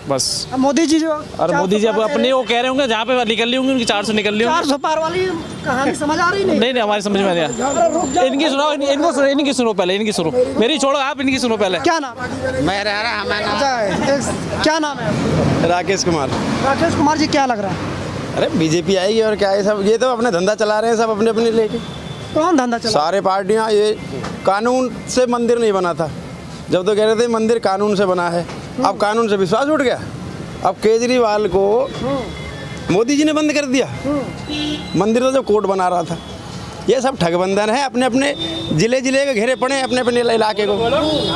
बस। मोदी जी जो, और मोदी जी अब अपने वो कह रहे होंगे जहाँ पे निकल रही होंगी उनकी 400 निकल रही होंगी। 400 पार वाली कहानी समझ आ रही नहीं? नहीं, हमारी समझ में नहीं आया। इनकी सुनो, इनकी सुनो पहले, इनकी सुनो, मेरी छोड़ो आप, इनकी सुनो पहले। क्या नाम? क्या नाम है? राकेश कुमार। राकेश कुमार जी, क्या लग रहा है? अरे बीजेपी आएगी और क्या है, सब ये तो अपने धंधा चला रहे हैं, सब अपने अपने लेके। कौन धंधा चला? सारे पार्टियां। ये कानून से मंदिर नहीं बना था, जब तो कह रहे थे मंदिर कानून से बना है, अब कानून से विश्वास उठ गया। अब केजरीवाल को मोदी जी ने बंद कर दिया, मंदिर तो जो कोर्ट बना रहा था। ये सब ठगबंधन है, अपने अपने जिले के घेरे पड़े, अपने अपने इलाके को।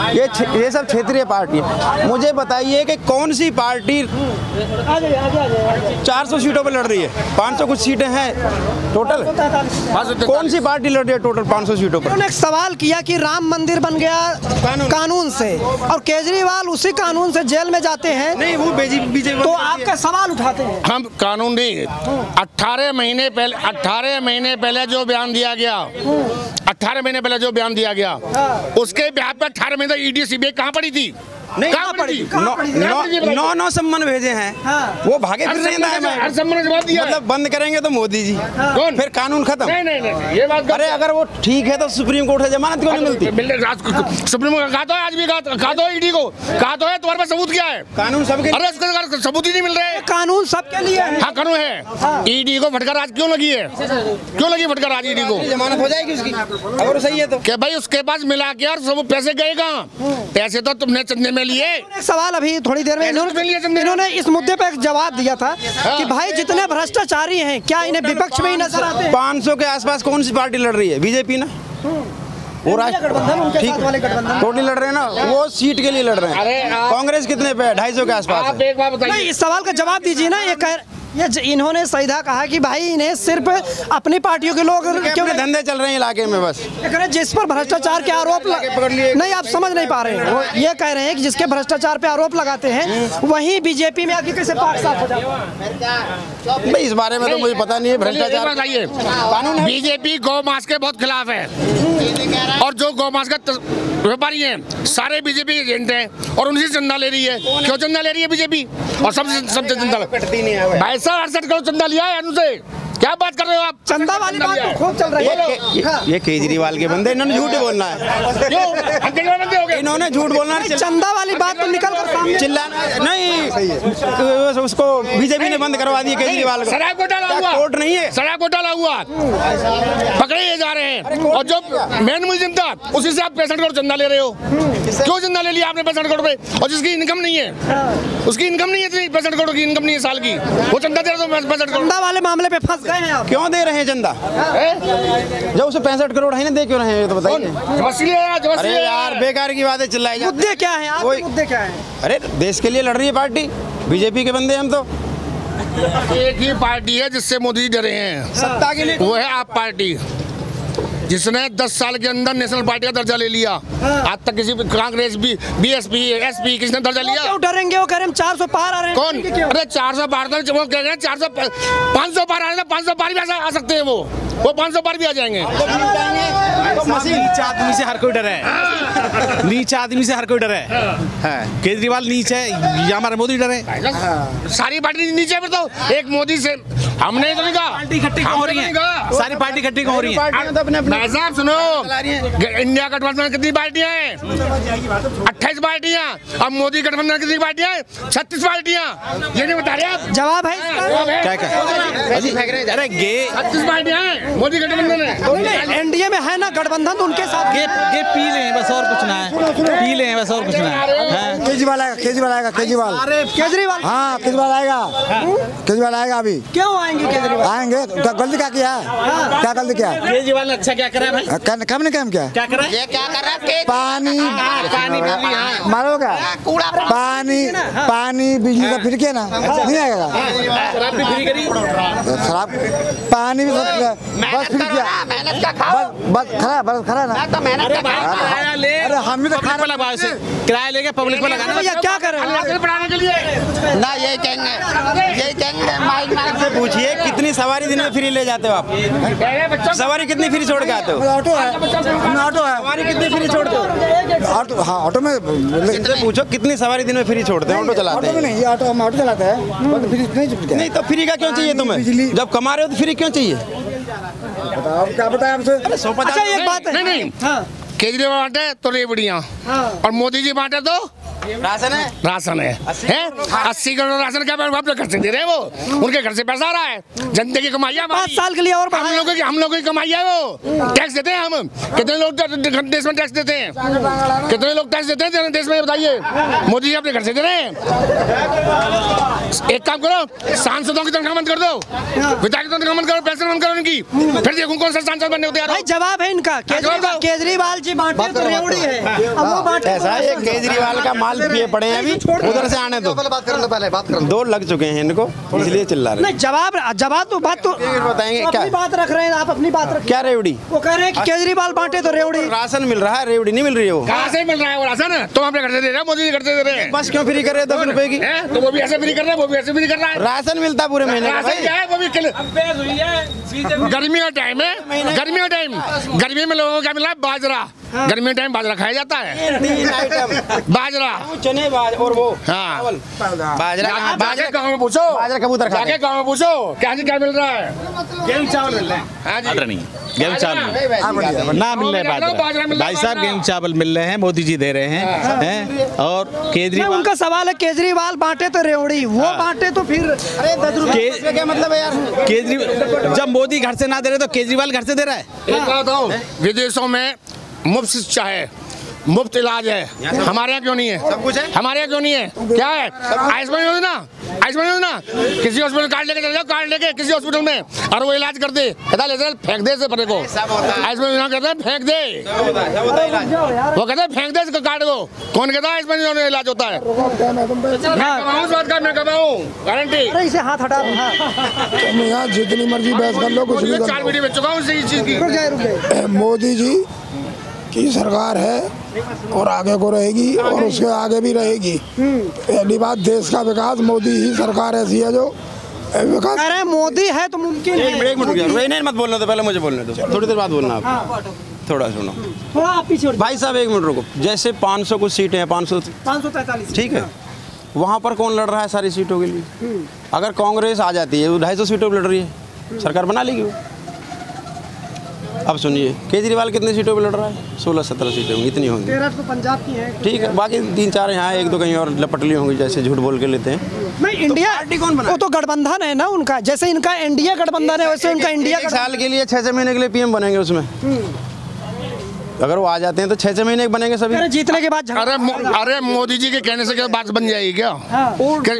ये सब क्षेत्रीय पार्टी है। मुझे बताइए कि कौन सी पार्टी 400 सीटों पर लड़ रही है? 500 कुछ सीटें हैं टोटल, कौन सी पार्टी लड़ रही है टोटल 500 सीटों पर? उन्होंने एक सवाल किया कि राम मंदिर बन गया कानून से, और केजरीवाल उसी कानून से जेल में जाते हैं। नहीं, वो बीजेपी तो आपका सवाल उठाते हैं। हम कानून नहीं, 18 महीने पहले जो बयान दिया गया, 18 महीने पहले जो बयान दिया गया, उसके ब्याह पे 18 महीने ईडी सीबीआई कहाँ पड़ी थी? नहीं, कहाँ पड़ी? 9 सम्मन भेजे हैं। हाँ। वो भागे फिर रहे हैं। हर सम्मन जवाब दिया, मतलब बंद करेंगे तो मोदी जी। कौन? फिर कानून खत्म। नहीं, ये बात। अरे अगर वो ठीक है तो सुप्रीम कोर्ट से जमानत क्यों नहीं मिलती? सुप्रीम कोर्ट कहा तो आज भी कहा तो ईडी को कहा तो है, तुम्हारे पास सबूत क्या है? कानून सबके। अरे उसका सबूत ही नहीं मिल रहे। कानून सबके लिए है। हाँ, कानून है। ईडी को फटकार आज क्यों लगी है? क्यों लगी फटकार आज ईडी को? जमानत हो जाएगी उसकी अगर सही है तो। क्या भाई उसके पास मिला के और सब पैसे गए कहाँ? पैसे तो तुमने चंदे में लिए। सवाल अभी थोड़ी देर में इन्होंने इस मुद्दे पर एक जवाब दिया था कि भाई जितने भ्रष्टाचारी हैं, क्या इन्हें विपक्ष में ही नजर आते हैं? 500 के आसपास कौन सी पार्टी लड़ रही है? बीजेपी ना, वो ठीक टोटली लड़ रहे हैं ना, वो सीट के लिए लड़ रहे हैं। कांग्रेस कितने पे है? 250 के आसपास। एक बात बताइए, इस सवाल का जवाब दीजिए ना। ये इन्होंने सीधा कहा कि भाई इन्हें सिर्फ अपनी पार्टियों के लोग क्यों धंधे चल रहे हैं इलाके में बस। जिस पर भ्रष्टाचार के आरोप नहीं, आप समझ नहीं पा रहे हैं। वो ये कह रहे हैं कि जिसके भ्रष्टाचार पे आरोप लगाते हैं वहीं बीजेपी में आगे कैसे पाक साफ हो जाए? भाई इस बारे में तो मुझे पता नहीं है। भ्रष्टाचार बताइए। कानून बीजेपी गौ मांस के बहुत खिलाफ है, और जो गौ मांस का व्यापारी हैं सारे बीजेपी के एजेंट हैं, और उनसे चंदा ले रही है। क्यों चंदा ले रही है बीजेपी? और सबसे चंदा भाई साहब 68 करोड़ चंदा लिया है उनसे। क्या बात कर रहे हो आप? चंदा वाली बात तो खूब चल रही है। ये केजरीवाल के बंदे, इन्होंने झूठ बोलना है। इन्होंने झूठ बोलना है। चंदा वाली बात तो निकल कर सामने चिल्लाना नहीं, उसको बीजेपी ने बंद करवा दिया केजरीवाल को। शराब घोटाला हुआ, कोर्ट नहीं है, शराब घोटाला हुआ, पकड़े जा रहे हैं। और जो मेन मुलजिम था उसी से आप 65 करोड़ चंदा ले रहे हो। क्यों चंदा ले लिया आपने 65 करोड़ रुपए? और जिसकी इनकम नहीं है, उसकी इनकम नहीं है, 65 करोड़ की इनकम नहीं है साल की, वो चंदा दे रहे हो 65 करोड़। चंदा वाले मामले पे फंस गए हैं आप। क्यों दे रहे हैं चंदा? जब उसे 65 करोड़ है ना, दे क्यों रहे हैं? तो बताइए। अरे यार बेकार की बातें चिल्लाई। मुद्दे क्या है आपके? मुद्दे क्या है? अरे देश के लिए लड़ रही है पार्टी, बीजेपी के बंदे हम तो। एक ही पार्टी है जिससे मोदी जी डरे हैं सत्ता के लिए, वो है आप पार्टी, जिसने 10 साल के अंदर नेशनल पार्टी का दर्जा ले लिया। आज तक किसी कांग्रेस भी, बीएसपी, एसपी किसने दर्जा लिया? क्यों डरेंगे? वो कह रहे हैं 400 पार आ रहे हैं। कौन? अरे 400 पार, वो कह रहे हैं 400 500 पार आ रहे हैं। 500 पार भी आ सकते हैं, वो 500 पार भी आ जाएंगे। नीचे आदमी से हर कोई डरे है, नीचे आदमी से हर कोई डरे है। केजरीवाल नीचे है या हमारे मोदी डरे? सारी पार्टी नीचे में, तो एक मोदी से हमने तो नहीं कहा पार्टी इकट्ठी क्यों हो रही है? सारी पार्टी इकट्ठी क्यों हो रही है? भाई साहब सुनो, इंडिया गठबंधन में कितनी पार्टियां हैं? 28 पार्टियां। अब मोदी गठबंधन में कितनी पार्टियां हैं? 36 पार्टियां। ये नहीं बता रहे आप? जवाब है क्या क्या? अरे गे 36 पार्टियां हैं मोदी गठबंधन में। एनडीए में है ना गठबंधन, तो उनके साथ गे पी लें बस, और कुछ ना है, पी लें बस, और कुछ ना है। केजरीवाल आएगा, केजरीवाल आएगा, केजरीवाल केजरीवाल, हाँ केजरीवाल आएगा, केजरीवाल आएगा। अभी क्यों आएंगे केजरीवाल? आएंगे, गलती क्या किया है? क्या गलती किया है? केजरीवाल ने अच्छा क्या करा भाई? काम ने काम किया, क्या करा? ये क्या कर रहा है? पानी मारोगा, पानी बिजली का फ्री किया ना, नहीं आएगा। शराब भी फ्री करी, शराब पानी भी बस फ्री किया, बस खरा ना। अरे हम भी तो खाना लगा से किराया लेके पब्लिक को लगाना। भैया क्या कर रहे हैं? बढ़ाने के लिए ना यही कहेंगे माइक से पूछिए कितनी सवारी दिन में फ्री ले जाते हो आप? सवारी कितनी फ्री छोड़ के आते हो? ऑटो है, ऑटो है, सवारी कितनी फ्री छोड़ते हो? ऑटो, हाँ ऑटो में इनसे पूछो कितनी सवारी दिन में फ्री छोड़ते हैं? ऑटो चलाते ऑटो में हैं? नहीं, ऑटो हम ऑटो चलाते हैं, फ्री नहीं छूटते। नहीं तो फ्री का क्यों चाहिए तुम्हें? जब कमा रहे हो तो फ्री क्यों चाहिए? बताओ क्या बताया हमसे? अच्छा एक बात है, नहीं केजरीवाल बांटे तो रेवड़ियाँ, और मोदी जी बांटे तो राशन है, राशन है 80 करोड़ राशन क्या अपने घर से दे रहे हैं? वो उनके घर से पैसा आ रहा है, जनता की कमाई है। 5 साल के लिए और हम लोगों की कमाई है, वो टैक्स देते हैं। हम कितने लोग देश में टैक्स देते हैं? कितने लोग टैक्स देते हैं देश में, बताइए? मोदी जी अपने घर से दे रहे हैं। एक काम करो, सांसदों की तनख्वाह बंद कर दो, विधायक की तनख्वाह बंद करो, पेंशन बंद करो उनकी, फिर देखो कौन सा सांसद बनने होते हैं। जवाब है इनका, केजरीवाल जी बांटे तो रेवड़ी है, अब वो बांटे। ऐसा है, केजरीवाल का माल पिए पड़े हैं अभी, उधर से आने दो। बात कर 2 लग चुके हैं इनको, इसलिए चिल्ला रहे हैं। नहीं जवाब तो बात तो बताएंगे क्या? अपनी बात रख रहे हैं आप, अपनी बात रख। क्या रेवड़ी? वो कह रहे हैं कि केजरीवाल बांटे तो रेवड़ी। राशन मिल रहा है, रेवड़ी नहीं मिल रही है। वो कहाँ से मिल रहा है वो राशन? तुम अपने घर से दे रहे हो, मोदी जी घर से दे रहे हैं। बस क्यों फ्री कर रहे हैं 10 रुपए की? तो वो भी ऐसे फ्री कर रहा है, वो भी ऐसे फ्री कर रहा है। राशन मिलता है पूरे महीने का राशन क्या है? वो भी गर्मी का टाइम है, गर्मी का टाइम, गर्मी में लोगों को क्या मिला? बाजरा। गर्मी के टाइम बाजरा खाया जाता है, 3 आइटम बाजरा, चने और वो हाँ बाजरा। बाजरा गाँव में पूछो, बाजरा कबूतर जाके गाँव में पूछो क्या मिल रहा है? गेहूं चावल मिल रहा है, बाजरा नहीं, गेहूं चावल ना मिल रहा है, बाजरा भाई साहब गेहूं चावल मिल रहे हैं, मोदी जी दे रहे हैं। और केजरीवाल, उनका सवाल है केजरीवाल बांटे तो रेवड़ी, वो बांटे तो फिर 10 रुपए। क्या मतलब है यार? केजरीवाल जब मोदी घर से ना दे रहे तो केजरीवाल घर से दे रहा है। एक बात हो, विदेशों में मुफ्त शिक्षा है, मुफ्त इलाज है, हमारे यहाँ क्यों नहीं है? सब कुछ है, हमारे यहाँ क्यों नहीं है? क्या है? आयुष्मान योजना, आयुष्मान योजना, किसी हॉस्पिटल कार्ड लेके चले जाओ, कार्ड लेके किसी हॉस्पिटल में, और वो इलाज कर दे, कहता ले चल फेंक दे से परे को। आयुष्मान योजना कहते हैं फेंक दे, वो कहते हैं फेंक दे इसको कार्ड को। कौन कहता है आयुष्मान योजना इलाज होता है? मैं कमाऊँ गारंटी। इसे हाथ हटा यहाँ जितनी मर्जी बहस कर लो, कुछ नहीं। 4 वीडियो बेच चुका हूँ इस चीज की। मोदी जी की सरकार है और आगे को रहेगी, और उसके आगे भी रहेगी। पहली बात, देश का विकास मोदी ही सरकार ऐसी है जो विकास। अरे मोदी है तो मुमकिन है। एक मिनट मत बोलना, तो पहले मुझे बोलने दो, थोड़ी देर बाद बोलना आप, थोड़ा सुनो, थोड़ा आप पीछे भाई साहब। 1 मिनट रुको। जैसे 500 कुछ सीटें हैं, 543 ठीक है, वहाँ पर कौन लड़ रहा है सारी सीटों के लिए? अगर कांग्रेस आ जाती है, वो 250 सीटों पर लड़ रही है, सरकार बना लेगी वो। अब सुनिए, केजरीवाल कितनी सीटों पे लड़ रहा है? 16-17 सीटें होंगी, इतनी होंगी। 13 तो पंजाब की है, ठीक है, बाकी 3-4 यहाँ, 1-2 कहीं और लपटली होंगी, जैसे झूठ बोल के लेते हैं। नहीं, इंडिया पार्टी कौन बना? वो तो गठबंधन है ना उनका, जैसे इनका इंडिया गठबंधन है, वैसे उनका इंडिया। 1 साल के लिए 6-6 महीने के लिए पीएम बनेंगे उसमें। अगर वो आ जाते हैं तो 6-6 महीने बनेंगे सभी। जीतने के बाद अरे मोदी जी के कहने से क्या बात बन जाएगी क्या?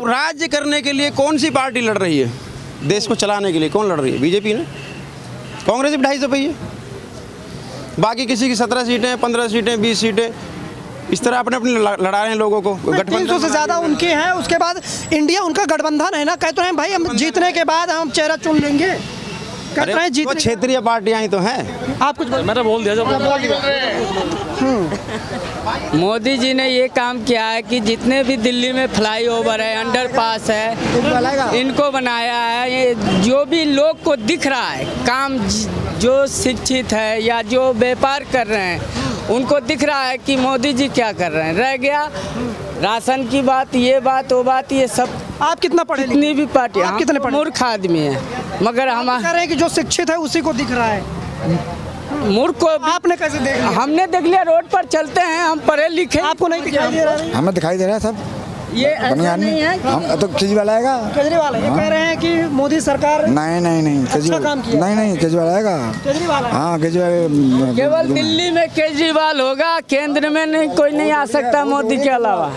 राज्य करने के लिए कौन सी पार्टी लड़ रही है? देश को चलाने के लिए कौन लड़ रही है? बीजेपी ने। कांग्रेस भी 250 पे ही है। बाकी किसी की 17 सीटें, 15 सीटें, 20 सीटें, इस तरह अपने लड़ा रहे हैं लोगों को। 300 से ज्यादा उनके हैं। उसके बाद इंडिया उनका गठबंधन है ना, कहते हैं भाई हम जीतने के बाद हम चेहरा चुन लेंगे। वो क्षेत्रीय पार्टियां ही तो हैं। आप कुछ मैंने बोल दिया। मोदी जी ने ये काम किया है कि जितने भी दिल्ली में फ्लाईओवर है, अंडरपास है, इनको बनाया है। ये जो भी लोग को दिख रहा है काम, जो शिक्षित है या जो व्यापार कर रहे हैं, उनको दिख रहा है कि मोदी जी क्या कर रहे हैं। रह गया राशन की बात, ये बात वो बात, ये सब आप कितना पढ़े लिखे? कितनी भी पार्टी, आप कितने पढ़े? मूर्ख आदमी है, मगर हम कह रहे हैं कि जो शिक्षित है उसी को दिख रहा है। मूर्ख को आपने कैसे देख लिया? हमने देख लिया, रोड पर चलते हैं, हम पढ़े लिखे। आपको नहीं दिखाई दे रहा है? हमें दिखाई दे रहा है सब। ये ऐसा नहीं है हम तो केजरीवाल आएगा। केजरीवाल है, ये कह रहे हैं कि मोदी सरकार नहीं अच्छा काम किया। नहीं केजरीवाल आएगा। केजरीवाल है। हाँ केजरीवाल। केवल दिल्ली में केजरीवाल होगा, केंद्र में नहीं, कोई नहीं आ सकता मोदी के अलावा।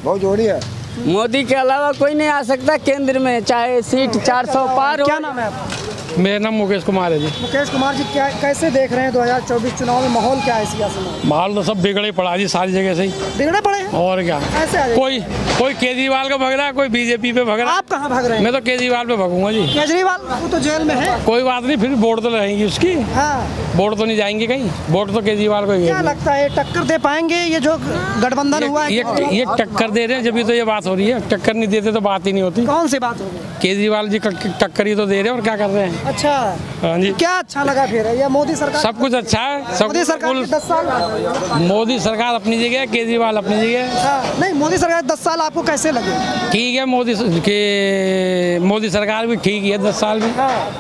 बहुत जोड़ी है। मोदी के अलावा कोई नहीं आ सकता केंद्र में, चाहे सीट 400 पार हो। क्या नाम है आपका? मेरा नाम मुकेश कुमार है जी। मुकेश कुमार जी, क्या कैसे देख रहे हैं 2024 चुनाव में माहौल क्या है सियासी में? माहौल तो सब बिगड़े पड़ा जी, सारी जगह से ही बिगड़े पड़े हैं। और क्या, कोई केजरीवाल का भग रहा है, कोई बीजेपी पे भग रहा है। आप कहाँ भाग रहे हैं? मैं तो केजरीवाल पे भगूंगा जी। केजरीवाल वो तो जेल में है। कोई बात नहीं, फिर वोट तो रहेंगी उसकी। हाँ, वोट तो नहीं जाएंगे कहीं, वोट तो केजरीवाल को ही। क्या लगता है टक्कर दे पाएंगे ये जो गठबंधन हुआ है? ये टक्कर दे रहे हैं, जब तो ये बात हो रही है। टक्कर नहीं देते तो बात ही नहीं होती। कौन सी बात होगी? केजरीवाल जी टक्कर ही तो दे रहे हैं, और क्या कर रहे हैं। अच्छा, हाँ जी। क्या अच्छा लगा फिर या मोदी सरकार? सब कुछ अच्छा है। सब मोदी सरकार 10 साल। मोदी सरकार अपनी जगह, केजरीवाल अपनी जगह। हाँ, नहीं मोदी सरकार 10 साल आपको कैसे लगे? ठीक है, मोदी सरकार भी ठीक है, 10 साल में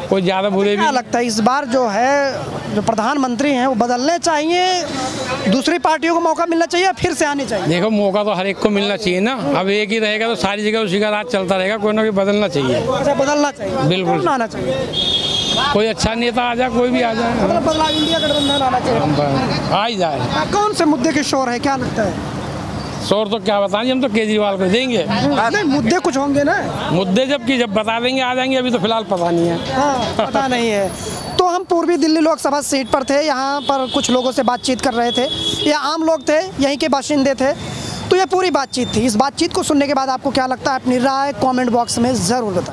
कोई ज़्यादा बुरे भी। क्या लगता है इस बार जो है जो प्रधानमंत्री हैं वो बदलने चाहिए, दूसरी पार्टियों को मौका मिलना चाहिए, फिर से आनी चाहिए? देखो, मौका तो हर एक को मिलना चाहिए ना। अब एक ही रहेगा तो सारी जगह उसी का राज चलता रहेगा, कोई ना कोई बदलना चाहिए। अच्छा, बदलना चाहिए, बिल्कुल आना चाहिए। कोई अच्छा नेता आ जाए, कोई भी आ जाए, मतलब बदलाव इंडिया गठबंधन आना चाहिए, आ ही जाए। कौन से मुद्दे के शोर है, क्या लगता है? शोर तो क्या बताएं, हम तो केजरीवाल को देंगे। नहीं, मुद्दे कुछ होंगे ना। मुद्दे जब बता देंगे आ जाएंगे, अभी तो फिलहाल पता नहीं है। हाँ, पता नहीं है। तो हम पूर्वी दिल्ली लोकसभा सीट पर थे, यहाँ पर कुछ लोगों से बातचीत कर रहे थे। ये आम लोग थे, यहीं के बाशिंदे थे। तो ये पूरी बातचीत थी। इस बातचीत को सुनने के बाद आपको क्या लगता है, अपनी राय कमेंट बॉक्स में ज़रूर बताएं।